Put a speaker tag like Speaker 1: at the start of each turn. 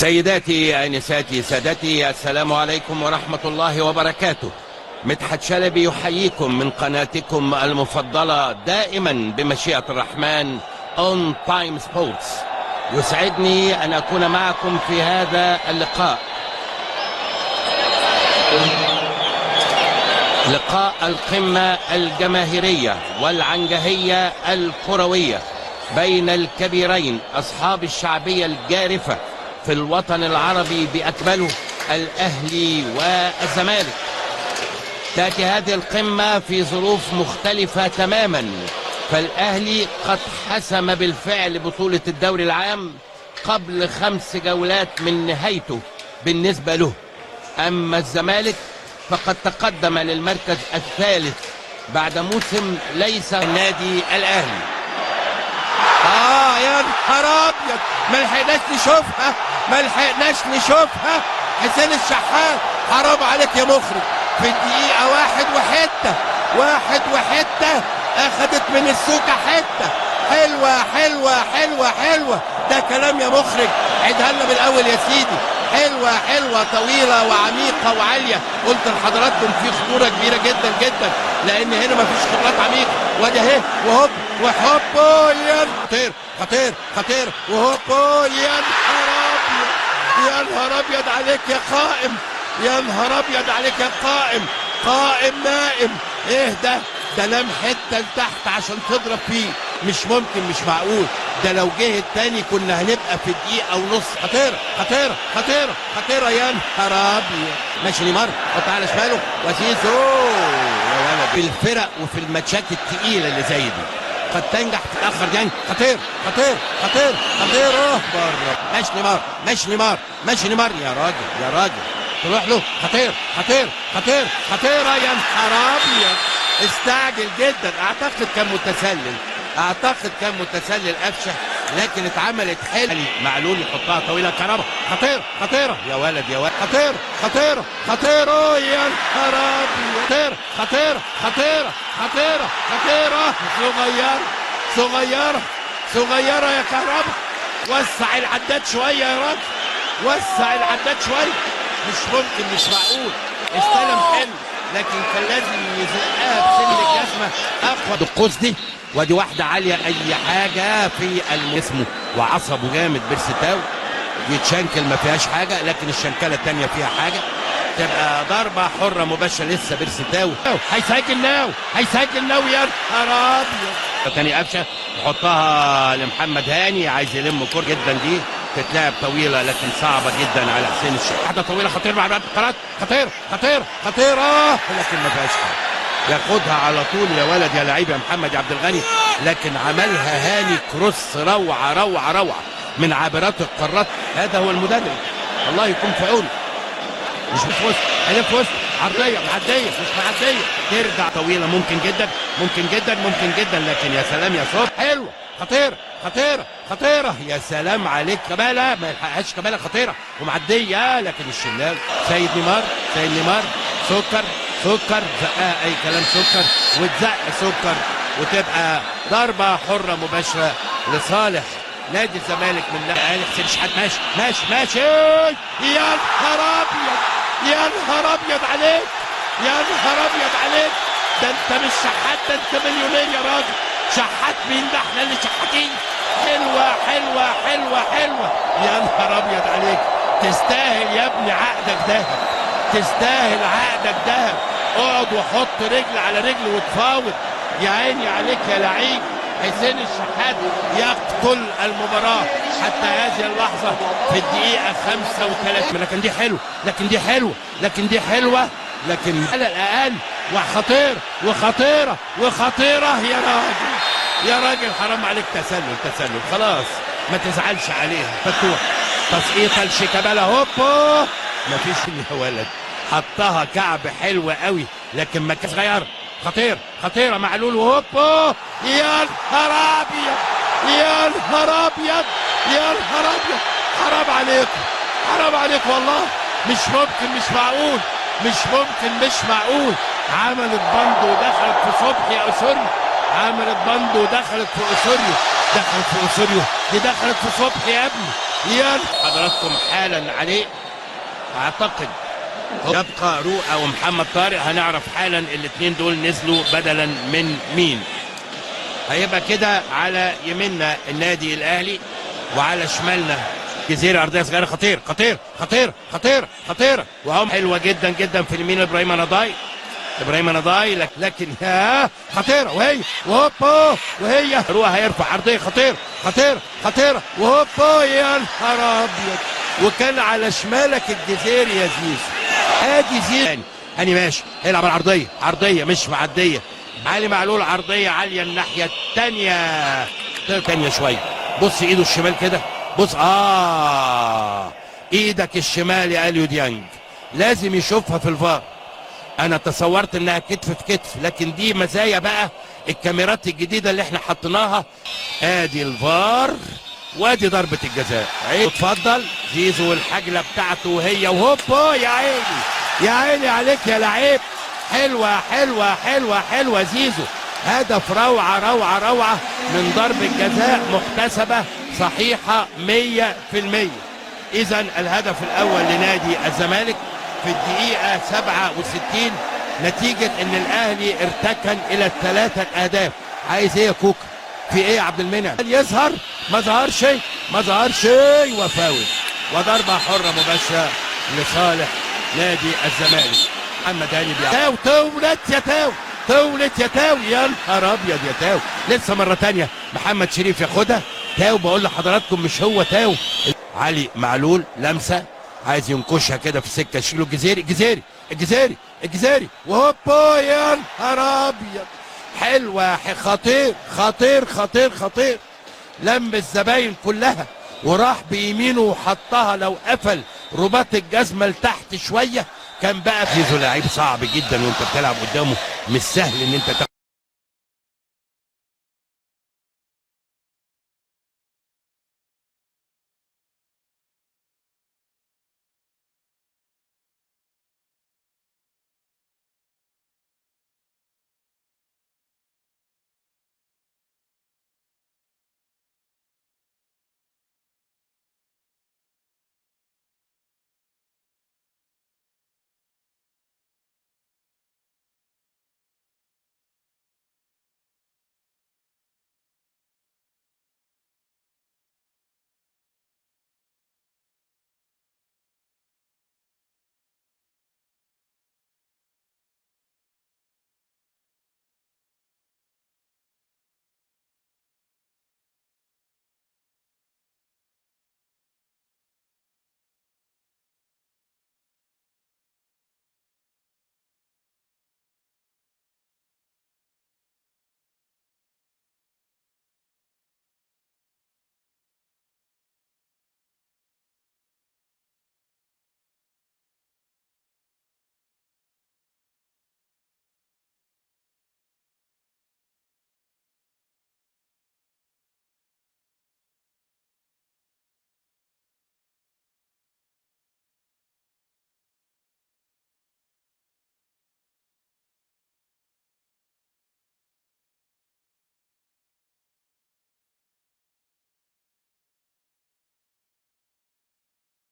Speaker 1: سيداتي آنساتي سادتي، السلام عليكم ورحمة الله وبركاته. مدحت شلبي يحييكم من قناتكم المفضلة دائما بمشيئة الرحمن On Time Sports. يسعدني أن أكون معكم في هذا اللقاء، لقاء القمة الجماهيرية والعنجهية الكروية بين الكبيرين أصحاب الشعبية الجارفة في الوطن العربي بأكمله، الأهلي والزمالك. تأتي هذه القمة في ظروف مختلفة تماما، فالأهلي قد حسم بالفعل بطولة الدوري العام قبل 5 جولات من نهايته بالنسبة له، أما الزمالك فقد تقدم للمركز الثالث بعد موسم ليس النادي الأهلي.
Speaker 2: يا نهار ابيض، ما لحقناش نشوفها. حسين الشحات، حرام عليك يا مخرج، في الدقيقة واحد وحتة اخدت من السوكة حتة حلوة. ده كلام يا مخرج، عيدها لنا بالاول يا سيدي. حلوة طويلة وعميقة وعالية. قلت لحضراتكم في خطورة كبيرة جدا لان هنا مفيش خبرات عميقة. وادي اهي وهوب يا خطير وهوب يا نهار ابيض عليك يا قائم، يا نهار ابيض عليك يا قائم نائم. ايه ده نام حته لتحت عشان تضرب فيه. مش ممكن، مش معقول. ده لو جه التاني كنا هنبقى في دقيقه ونص. خطيره يا نهار ابيض. ماشي نيمار، حط على شماله وسيسو يا ولد. في الفرق وفي الماتشات التقيله اللي زي دي قد تنجح في اخر جنج. خطير بره. ماشي نيمار يا راجل تروح له. خطيره يا نهار ابيض. استعجل جدا. اعتقد كان متسلل قفشه، لكن اتعملت حلو. معلول يحطها طويله. كهربا خطيره يا ولد. خطيره يا نهار ابيض. خطيره صغيره يا كهربا. وسع العداد شويه يا راجل، مش ممكن، مش معقول. استلم حلو لكن كان لازم يزقها بسن الجزمه اقوى. القوس دي ودي واحده عاليه اي حاجه في اسمه وعصبه جامد. بيرستاو يتشنكل ما فيهاش حاجه، لكن الشنكله الثانيه فيها حاجه. تبقى ضربه حره مباشره. لسه بيرستاو هيسجل ناو يا نهار ابيض. تاني قفشه يحطها لمحمد هاني، عايز يلم كور جدا. دي تتلعب طويله لكن صعبه جدا على حسين الشحات. واحده طويله خطير مع القرارات. خطيره لكن ما فيهاش حاجه. ياخدها على طول يا ولد يا لعيب يا محمد يا عبد الغني، لكن عملها هاني كروس روعه من عابرات القارات. هذا هو المدرب، الله يكون في عونه. مش في وسط، في وسط عرضيه معديه مش معديه. ترجع طويله ممكن جدا لكن يا سلام يا صوت. حلوه خطيره يا سلام عليك. كمالة ما يلحقهاش كمالة. خطيره ومعديه لكن الشناوي. سيد نيمار سكر زقها اي كلام. سكر وتبقى ضربه حره مباشره لصالح نادي الزمالك من ناحيه حسين الشحات. ماشي يا نهار ابيض عليك. ده انت مش شحات، ده انت مليونير يا راجل. شحات مين ده؟ احنا اللي شحاتين. حلوه يا نهار ابيض عليك. تستاهل يا ابني عقدك دهب. اقعد وحط رجل على رجل وتفاوض. يا عيني عليك يا لعيب. حسين الشحات يقتل المباراة حتى هذه اللحظة في الدقيقة 35. لكن دي حلوة لكن على الأقل وخطيرة يا راجل حرام عليك. تسلل خلاص ما تزعلش عليها. فتوح تسقيطة لشيكابالا. هوبو مفيش يا ولد. حطها كعب حلوة قوي لكن ما كانش غير. خطيرة معلول. وهوبو يا نهار ابيض. حرام عليك والله. مش ممكن، مش معقول. عملت بند ودخلت في صبحي يا اسوريو. دخلت في اسوريو. دي دخلت في صبحي يا ابني. يلا
Speaker 1: حضراتكم حالا عليه. اعتقد يبقى رؤى ومحمد طارق، هنعرف حالا الاثنين دول نزلوا بدلا من مين. هيبقى كده على يميننا النادي الاهلي وعلى شمالنا جزيرة ارضيه صغيره. خطير خطير خطير خطير خطير، وهم حلوه جدا جدا في اليمين. ابراهيم نضاي لكن يا خطيره، وهي وهوبا، وهي روح هيرفع عرضيه خطير خطير خطيره وهوبا. يا نهار ابيض، وكان على شمالك الجزيري يا زيزو. ادي زيزو هاني ماشي هيلعب عرضيه مش معديه. علي معلول عرضيه عاليه الناحيه الثانيه شويه. بص ايده الشمال كده، بص ايدك الشمال يا اليو ديانج لازم يشوفها في الفار. انا تصورت انها كتف في كتف، لكن دي مزايا بقى الكاميرات الجديده اللي احنا حطيناها. ادي الفار وادي ضربه الجزاء. اتفضل زيزو والحجله بتاعته وهي وهوبا. يا عيني عليك يا لعيب. حلوه حلوه حلوه حلوه زيزو. هدف روعه من ضربه جزاء محتسبه صحيحه 100%. اذا الهدف الاول لنادي الزمالك في الدقيقة 67 نتيجة ان الاهلي ارتكن الى 3 اهداف. عايز ايه يا كوكا؟ في ايه يا عبد المنعم؟ يظهر ما ظهرش وفاول وضربة حرة مباشرة لصالح نادي الزمالك. محمد هاني تولت يا تاو يا نهار ابيض يا تاو. لسه مرة تانية محمد شريف ياخدها. تاو بقول لحضراتكم مش هو تاو. علي معلول لمسة عايز ينكشها كده في السكه، شيله الجزيري وهوبا. يا نهار ابيض، حلوه خطير. لم الزباين كلها وراح بيمينه وحطها. لو قفل رباط الجزمه لتحت شويه كان بقى. زيزو لعيب صعب جدا وانت بتلعب قدامه، مش سهل ان انت